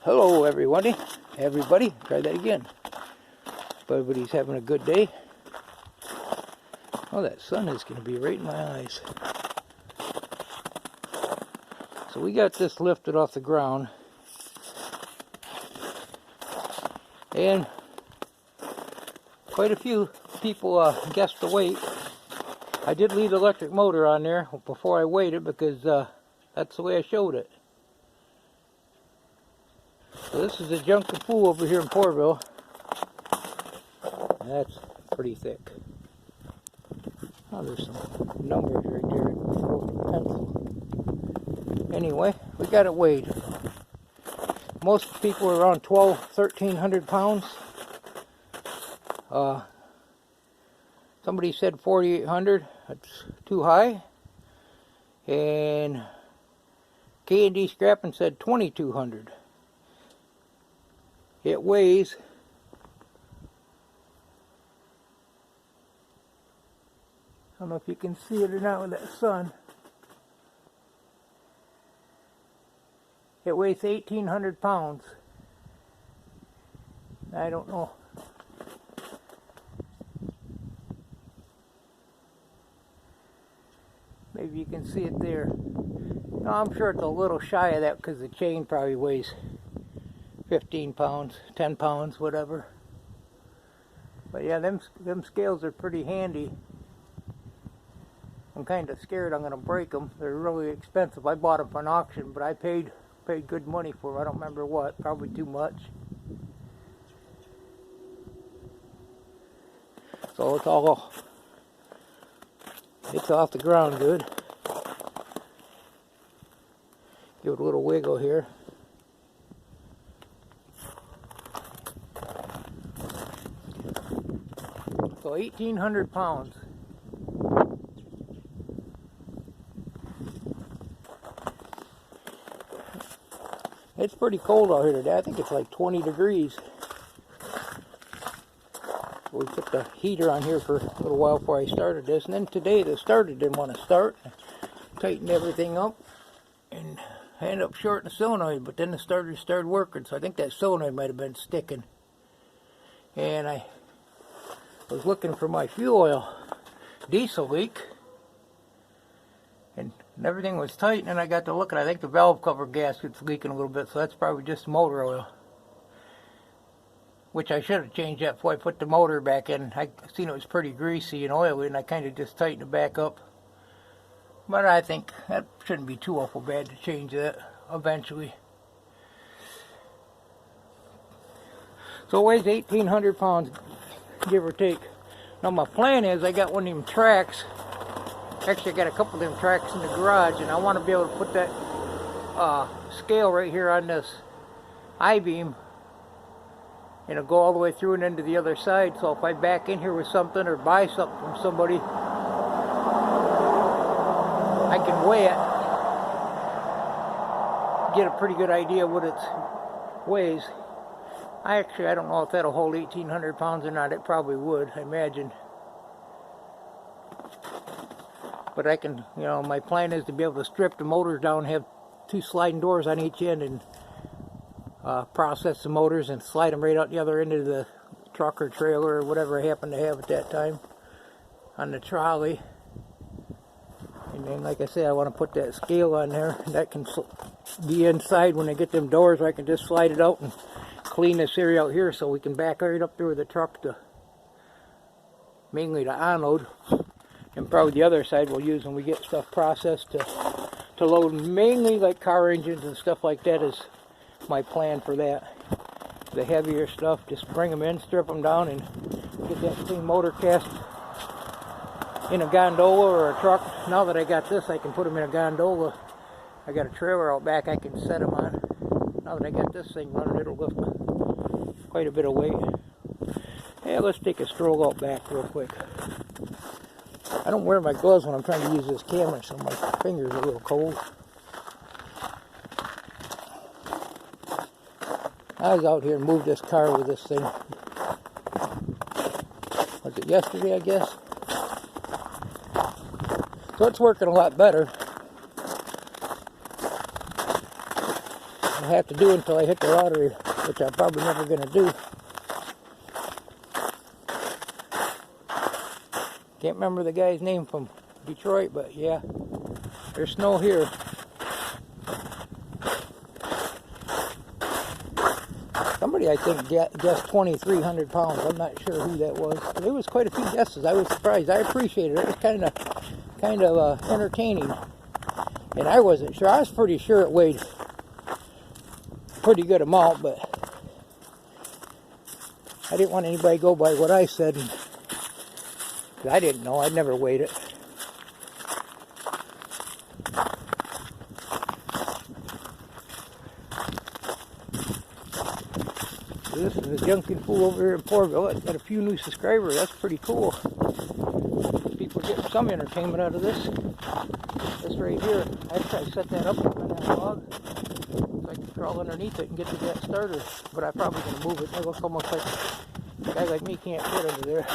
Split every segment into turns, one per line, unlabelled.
Hello everybody. Try that again. Everybody's having a good day. Oh, that sun is going to be right in my eyes. So we got this lifted off the ground. And quite a few people guessed the weight. I did leave the electric motor on there before I weighed it because that's the way I showed it. So this is a Junker Pool over here in Porterville. That's pretty thick. Oh, there's some numbers right there with pencil. Anyway, we got it weighed. Most people are around 1,300 pounds. Somebody said 4,800. That's too high. And K&D Scrapping said 2,200. It weighs 'I don't know if you can see it or not with that sun. It weighs 1,800 pounds. I don't know. Maybe you can see it there. No, I'm sure it's a little shy of that because the chain probably weighs 15 pounds, 10 pounds, whatever. But yeah, them scales are pretty handy. I'm kind of scared I'm going to break them. They're really expensive. I bought them for an auction, but I paid good money for them. I don't remember what, probably too much. So it's off the ground good. Give it a little wiggle here. So 1,800 pounds. It's pretty cold out here today. I think it's like 20 degrees. We put the heater on here for a little while before I started this. And then today the starter didn't want to start. I tightened everything up and I ended up shorting the solenoid. But then the starter started working. So I think that solenoid might have been sticking. And I was looking for my fuel oil diesel leak. And everything was tight, and then I got to looking. I think the valve cover gasket's leaking a little bit, so that's probably just motor oil. Which I should have changed that before I put the motor back in. I seen it was pretty greasy and oily, and I kind of just tightened it back up. But I think that shouldn't be too awful bad to change that eventually. So it weighs 1,800 pounds, give or take. Now my plan is I got one of them tracks. Actually, I got a couple of them tracks in the garage, and I want to be able to put that scale right here on this I-beam, and it'll go all the way through and into the other side. So if I back in here with something or buy something from somebody, I can weigh it, get a pretty good idea what it weighs. I don't know if that'll hold 1,800 pounds or not. It probably would, I imagine. But I can, my plan is to be able to strip the motors down, have 2 sliding doors on each end, and process the motors and slide them right out the other end of the truck or trailer or whatever I happen to have at that time on the trolley. And then, like I say, I want to put that scale on there. That can be inside when I get them doors. I can just slide it out and clean this area out here so we can back right up there with the truck to mainly to unload. And probably the other side we'll use when we get stuff processed to load, mainly like car engines and stuff like that is my plan for that. The heavier stuff, just bring them in, strip them down, and get that thing motor cast in a gondola or a truck. Now that I got this, I can put them in a gondola. I got a trailer out back I can set them on. Now that I got this thing running, it'll lift quite a bit of weight. Yeah, let's take a stroll out back real quick. I don't wear my gloves when I'm trying to use this camera, so my fingers are a little cold. I was out here and moved this car with this thing. Was it yesterday, I guess? So it's working a lot better. I'll have to do until I hit the lottery, which I'm probably never going to do. Can't remember the guy's name from Detroit, but yeah, there's snow here. Somebody, I think, guessed 2,300 pounds. I'm not sure who that was. There was quite a few guesses. I was surprised. I appreciated it. It was kind of entertaining. And I wasn't sure. I was pretty sure it weighed a pretty good amount, but I didn't want anybody to go by what I said. And I didn't know. I'd never weighed it. This is a Junkin' Fool over here in Porterville. It's got a few new subscribers. That's pretty cool. People getting some entertainment out of this. This right here, I tried to set that up on that log so I can crawl underneath it and get to that starter. But I'm probably going to move it. It looks almost like a guy like me can't fit under there.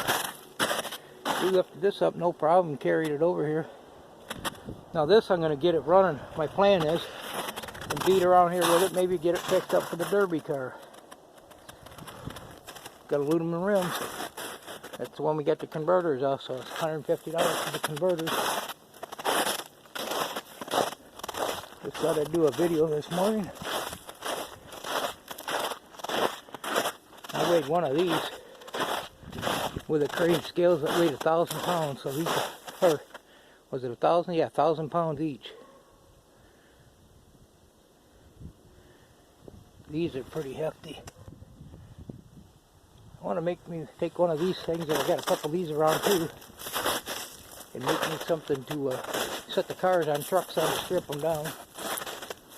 We lifted this up, no problem, carried it over here. Now this, I'm going to get it running. My plan is to beat around here with it, maybe get it fixed up for the Derby car. Got aluminum rims. That's the one we got the converters off, so it's $150 for the converters. Just thought I'd do a video this morning. I weighed one of these with a crane scales that weighed 1,000 pounds, so these are, was it 1,000? Yeah, 1,000 pounds each. These are pretty hefty. I want to take one of these things, and I got a couple of these around too, and make me something to set the cars on trucks on to strip them down.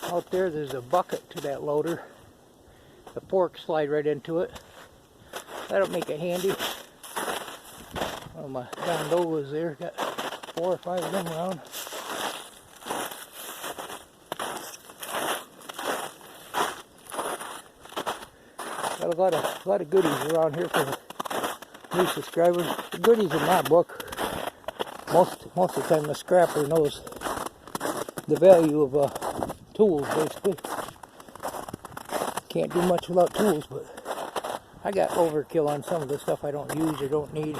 Out there's a bucket to that loader. The forks slide right into it. That'll make it handy. Oh, my gondolas there, got 4 or 5 of them around. Got a lot of goodies around here for new subscribers. The goodies in my book, most of the time the scrapper knows the value of tools, basically. Can't do much without tools, but I got overkill on some of the stuff I don't use or don't need.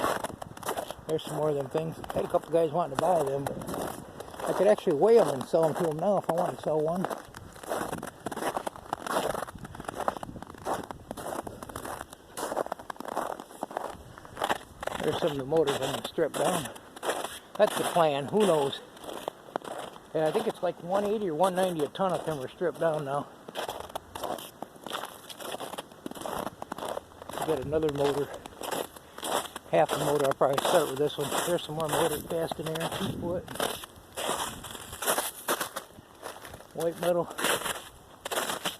There's some more of them things. I had a couple guys wanting to buy them, but I could actually weigh them and sell them to them now if I want to sell one. There's some of the motors I'm going to strip down. That's the plan. Who knows? Yeah, I think it's like 180 or 190 a ton of them are stripped down now. Got another motor. Half a motor. I'll probably start with this one. There's some more motors cast in there. 2 foot. White metal.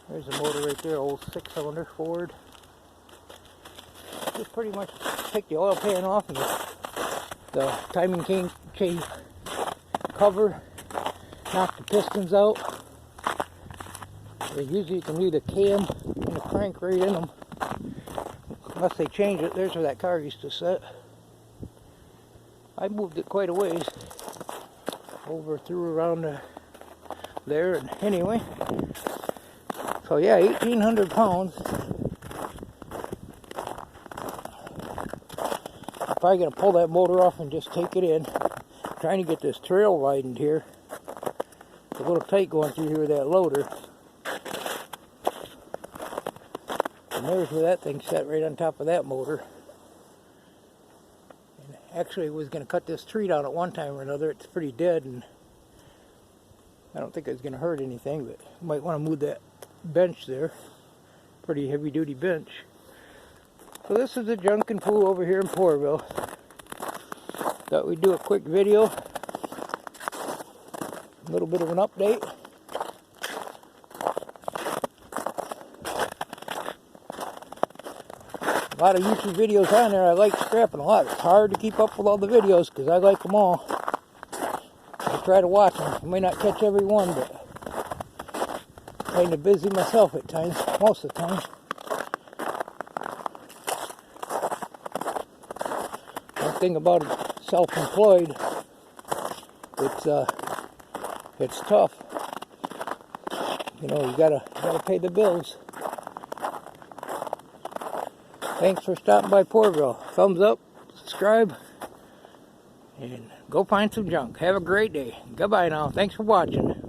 There's a motor right there. Old 6-cylinder Ford. Just pretty much take the oil pan off and the timing chain cover, knock the pistons out. Usually you can leave the cam and the crank right in them. Unless they change it, there's where that car used to sit. I moved it quite a ways. Over through around there, and anyway. So yeah, 1,800 pounds. Probably going to pull that motor off and just take it in. I'm trying to get this trail widened here. It's a little tight going through here with that loader. And there's where that thing sat, right on top of that motor. And actually, I was going to cut this tree down at one time or another. It's pretty dead, and I don't think it's going to hurt anything, but you might want to move that bench there. Pretty heavy-duty bench. So this is the Junkin' Fool over here in Porterville. Thought we'd do a quick video. A little bit of an update. A lot of YouTube videos on there. I like scrapping a lot. It's hard to keep up with all the videos because I like them all. I try to watch them. I may not catch every one, but I'm kind of busy myself at times, most of the time. Thing about it, self-employed, it's tough. You know, you gotta pay the bills. Thanks for stopping by Porterville. Thumbs up, subscribe, and go find some junk. Have a great day. Goodbye now. Thanks for watching.